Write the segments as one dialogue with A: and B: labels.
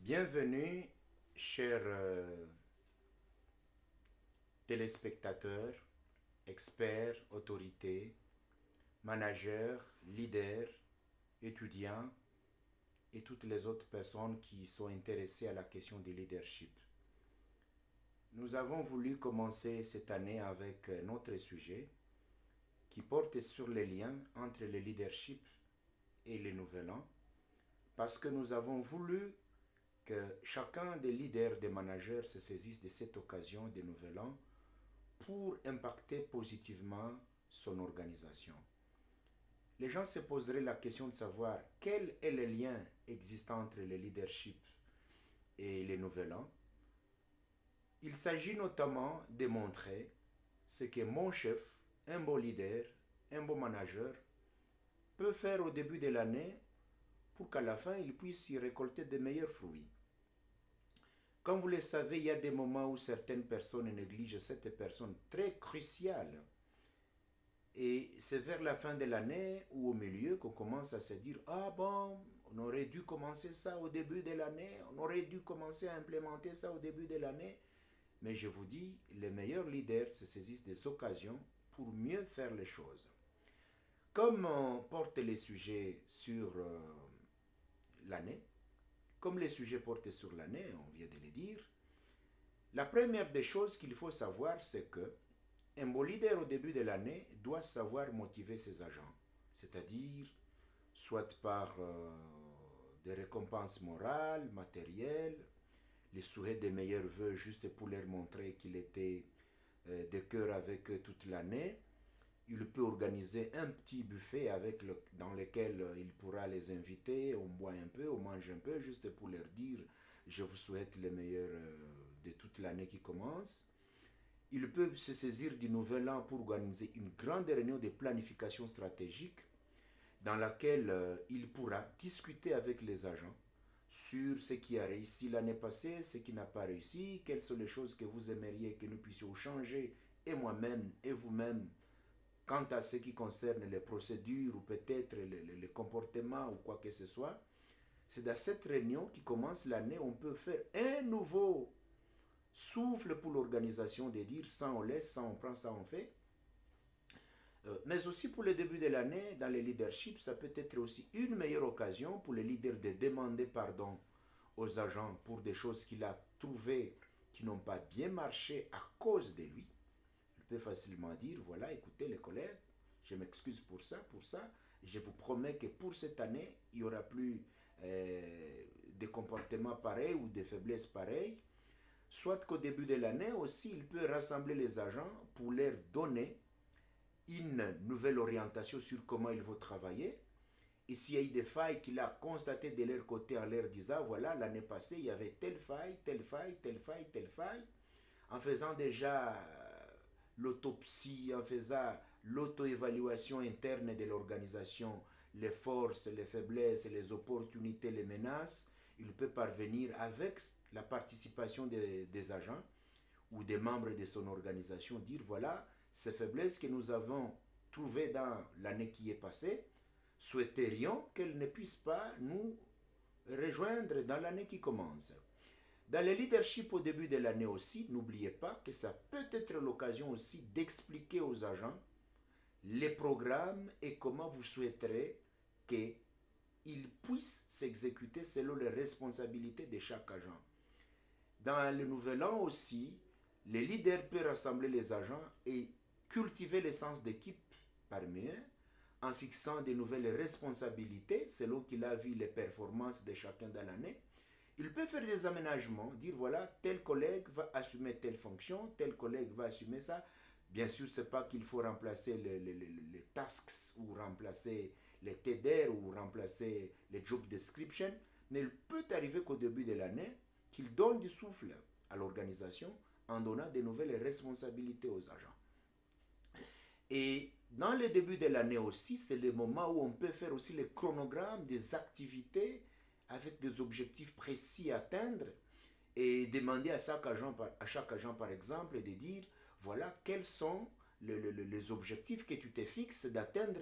A: Bienvenue, chers téléspectateurs, experts, autorités, managers, leaders, étudiants et toutes les autres personnes qui sont intéressées à la question du leadership. Nous avons voulu commencer cette année avec notre sujet qui porte sur les liens entre le leadership et le nouvel an parce que nous avons voulu que chacun des leaders, des managers se saisisse de cette occasion de nouvel an pour impacter positivement son organisation. Les gens se poseraient la question de savoir quel est le lien existant entre le leadership et le nouvel an. Il s'agit notamment de montrer ce que mon chef, un bon leader, un bon manager, peut faire au début de l'année pour qu'à la fin, il puisse y récolter de meilleurs fruits. Comme vous le savez, il y a des moments où certaines personnes négligent cette personne très cruciale. Et c'est vers la fin de l'année ou au milieu qu'on commence à se dire « Ah bon, on aurait dû commencer ça au début de l'année, on aurait dû commencer à implémenter ça au début de l'année. » Mais je vous dis, les meilleurs leaders se saisissent des occasions pour mieux faire les choses. Comme on porte les sujets sur l'année, comme les sujets portés sur l'année, on vient de le dire, la première des choses qu'il faut savoir, c'est que un bon leader au début de l'année doit savoir motiver ses agents, c'est-à-dire soit par des récompenses morales, matérielles, les souhaits des meilleurs vœux juste pour leur montrer qu'il était de cœur avec eux toute l'année. Il peut organiser un petit buffet dans lequel il pourra les inviter, on boit un peu, on mange un peu, juste pour leur dire je vous souhaite le meilleur de toute l'année qui commence. Il peut se saisir du nouvel an pour organiser une grande réunion de planification stratégique dans laquelle il pourra discuter avec les agents sur ce qui a réussi l'année passée, ce qui n'a pas réussi, quelles sont les choses que vous aimeriez que nous puissions changer, et moi-même et vous-même, quant à ce qui concerne les procédures ou peut-être les comportements ou quoi que ce soit. C'est dans cette réunion qui commence l'année, on peut faire un nouveau souffle pour l'organisation de dire ça on laisse, ça on prend, ça on fait. Mais aussi pour le début de l'année, dans le leadership, ça peut être aussi une meilleure occasion pour le leader de demander pardon aux agents pour des choses qu'il a trouvées qui n'ont pas bien marché à cause de lui. Il peut facilement dire, voilà, écoutez les collègues, je m'excuse pour ça. Je vous promets que pour cette année, il n'y aura plus de comportements pareils ou de faiblesses pareilles. Soit qu'au début de l'année aussi, il peut rassembler les agents pour leur donner une nouvelle orientation sur comment ils vont travailler. Et s'il y a eu des failles qu'il a constatées de leur côté en leur disant, voilà, l'année passée, il y avait telle faille, telle faille, telle faille, telle faille, en faisant déjà l'autopsie, en faisant l'auto-évaluation interne de l'organisation, les forces, les faiblesses, les opportunités, les menaces, il peut parvenir avec la participation des agents ou des membres de son organisation, dire voilà, ces faiblesses que nous avons trouvées dans l'année qui est passée, souhaiterions qu'elles ne puissent pas nous rejoindre dans l'année qui commence. Dans le leadership au début de l'année aussi, n'oubliez pas que ça peut être l'occasion aussi d'expliquer aux agents les programmes et comment vous souhaiterez qu'ils puissent s'exécuter selon les responsabilités de chaque agent. Dans le nouvel an aussi, le leader peut rassembler les agents et cultiver le sens d'équipe parmi eux en fixant de nouvelles responsabilités selon qu'il a vu les performances de chacun dans l'année. Il peut faire des aménagements, dire voilà, tel collègue va assumer telle fonction, tel collègue va assumer ça. Bien sûr, ce n'est pas qu'il faut remplacer les tasks ou remplacer les TDR ou remplacer les job description, mais il peut arriver qu'au début de l'année, qu'il donne du souffle à l'organisation en donnant de nouvelles responsabilités aux agents. Et dans le début de l'année aussi, c'est le moment où on peut faire aussi le chronogramme des activités avec des objectifs précis à atteindre et demander à chaque agent par exemple, de dire, voilà, quels sont les objectifs que tu te fixes d'atteindre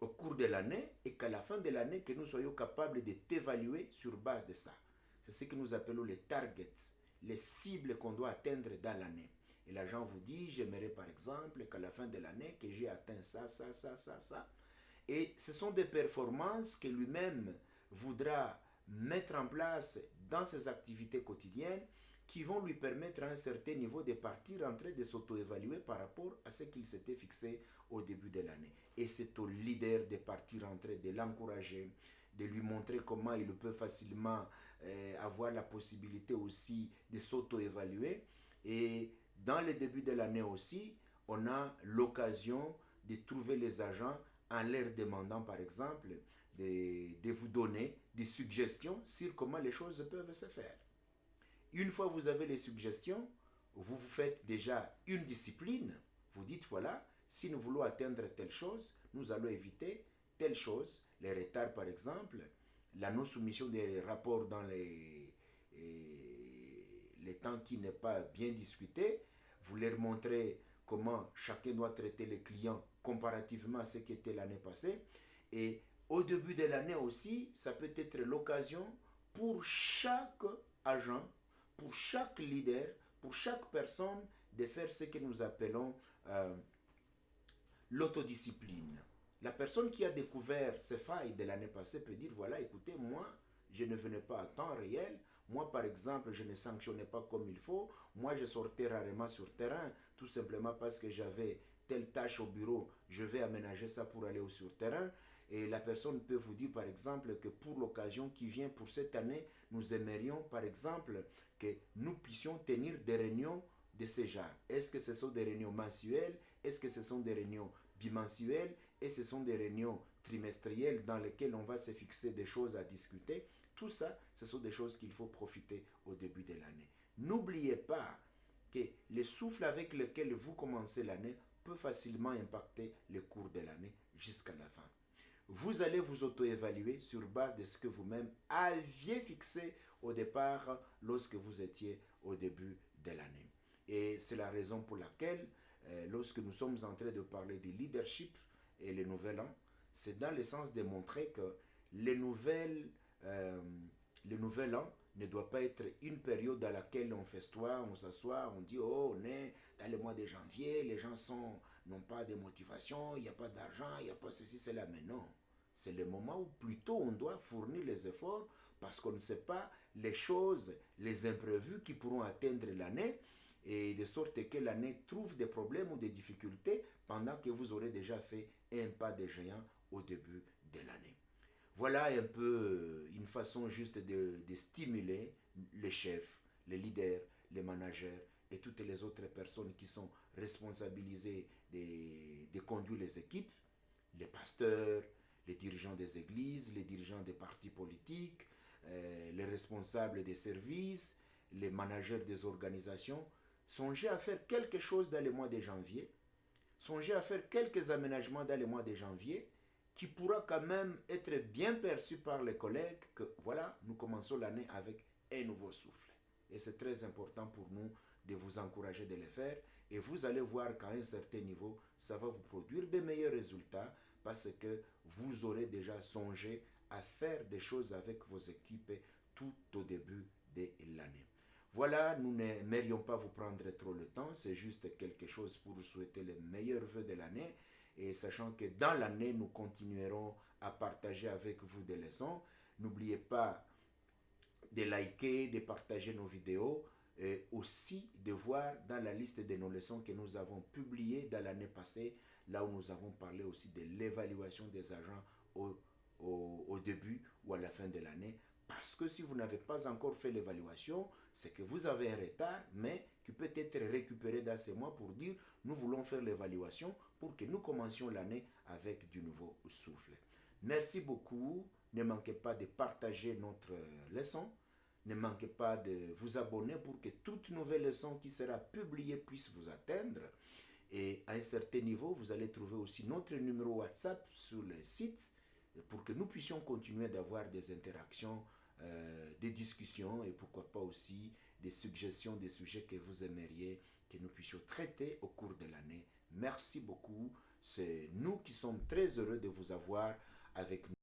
A: au cours de l'année et qu'à la fin de l'année, que nous soyons capables de t'évaluer sur base de ça. C'est ce que nous appelons les targets, les cibles qu'on doit atteindre dans l'année. Et l'agent vous dit, j'aimerais par exemple qu'à la fin de l'année, que j'ai atteint ça, ça, ça, ça, ça. Et ce sont des performances que lui-même voudra mettre en place dans ses activités quotidiennes qui vont lui permettre à un certain niveau de partir en train de s'auto-évaluer par rapport à ce qu'il s'était fixé au début de l'année. Et c'est au leader de partir en train de l'encourager, de lui montrer comment il peut facilement avoir la possibilité aussi de s'auto-évaluer. Et dans le début de l'année aussi, on a l'occasion de trouver les agents en leur demandant par exemple de vous donner des suggestions sur comment les choses peuvent se faire. Une fois que vous avez les suggestions, vous vous faites déjà une discipline. Vous dites, voilà, si nous voulons atteindre telle chose, nous allons éviter telle chose, les retards par exemple, la non-soumission des rapports dans les temps qui n'est pas bien discuté. Vous leur montrez comment chacun doit traiter les clients comparativement à ce qui était l'année passée. Et au début de l'année aussi, ça peut être l'occasion pour chaque agent, pour chaque leader, pour chaque personne de faire ce que nous appelons l'autodiscipline. La personne qui a découvert ses failles de l'année passée peut dire, voilà, écoutez, moi, je ne venais pas à temps réel. Moi, par exemple, je ne sanctionnais pas comme il faut. Moi, je sortais rarement sur terrain, tout simplement parce que j'avais telle tâche au bureau. Je vais aménager ça pour aller sur terrain. Et la personne peut vous dire, par exemple, que pour l'occasion qui vient pour cette année, nous aimerions, par exemple, que nous puissions tenir des réunions de ce genre. Est-ce que ce sont des réunions mensuelles? Est-ce que ce sont des réunions bimensuelles? Et ce sont des réunions trimestrielles dans lesquelles on va se fixer des choses à discuter? Tout ça, ce sont des choses qu'il faut profiter au début de l'année. N'oubliez pas que le souffle avec lequel vous commencez l'année peut facilement impacter le cours de l'année jusqu'à la fin. Vous allez vous auto-évaluer sur base de ce que vous-même aviez fixé au départ lorsque vous étiez au début de l'année. Et c'est la raison pour laquelle, lorsque nous sommes en train de parler de leadership et le nouvel an, c'est dans le sens de montrer que les nouvelles, euh, le nouvel an ne doit pas être une période dans laquelle on festoie, on s'assoit, on dit oh on est dans le mois de janvier, les gens n'ont pas de motivation, il n'y a pas d'argent, il n'y a pas ceci, cela. Mais non, c'est le moment où plutôt on doit fournir les efforts parce qu'on ne sait pas les choses, les imprévus qui pourront atteindre l'année et de sorte que l'année trouve des problèmes ou des difficultés pendant que vous aurez déjà fait un pas de géant au début de l'année. Voilà un peu une façon juste de stimuler les chefs, les leaders, les managers et toutes les autres personnes qui sont responsabilisées de conduire les équipes, les pasteurs, les dirigeants des églises, les dirigeants des partis politiques, les responsables des services, les managers des organisations. Songez à faire quelque chose dans le mois de janvier. Songez à faire quelques aménagements dans le mois de janvier qui pourra quand même être bien perçu par les collègues que voilà, nous commençons l'année avec un nouveau souffle. Et c'est très important pour nous de vous encourager de le faire. Et vous allez voir qu'à un certain niveau, ça va vous produire de meilleurs résultats parce que vous aurez déjà songé à faire des choses avec vos équipes tout au début de l'année. Voilà, nous n'aimerions pas vous prendre trop le temps, c'est juste quelque chose pour vous souhaiter les meilleurs vœux de l'année et sachant que dans l'année, nous continuerons à partager avec vous des leçons. N'oubliez pas de liker, de partager nos vidéos et aussi de voir dans la liste de nos leçons que nous avons publiées dans l'année passée, là où nous avons parlé aussi de l'évaluation des agents au début ou à la fin de l'année. Parce que si vous n'avez pas encore fait l'évaluation, c'est que vous avez un retard, mais qui peut être récupéré dans ces mois pour dire nous voulons faire l'évaluation pour que nous commencions l'année avec du nouveau souffle. Merci beaucoup. Ne manquez pas de partager notre leçon. Ne manquez pas de vous abonner pour que toute nouvelle leçon qui sera publiée puisse vous atteindre. Et à un certain niveau, vous allez trouver aussi notre numéro WhatsApp sur le site pour que nous puissions continuer d'avoir des interactions, des discussions et pourquoi pas aussi des suggestions, des sujets que vous aimeriez que nous puissions traiter au cours de l'année. Merci beaucoup. C'est nous qui sommes très heureux de vous avoir avec nous.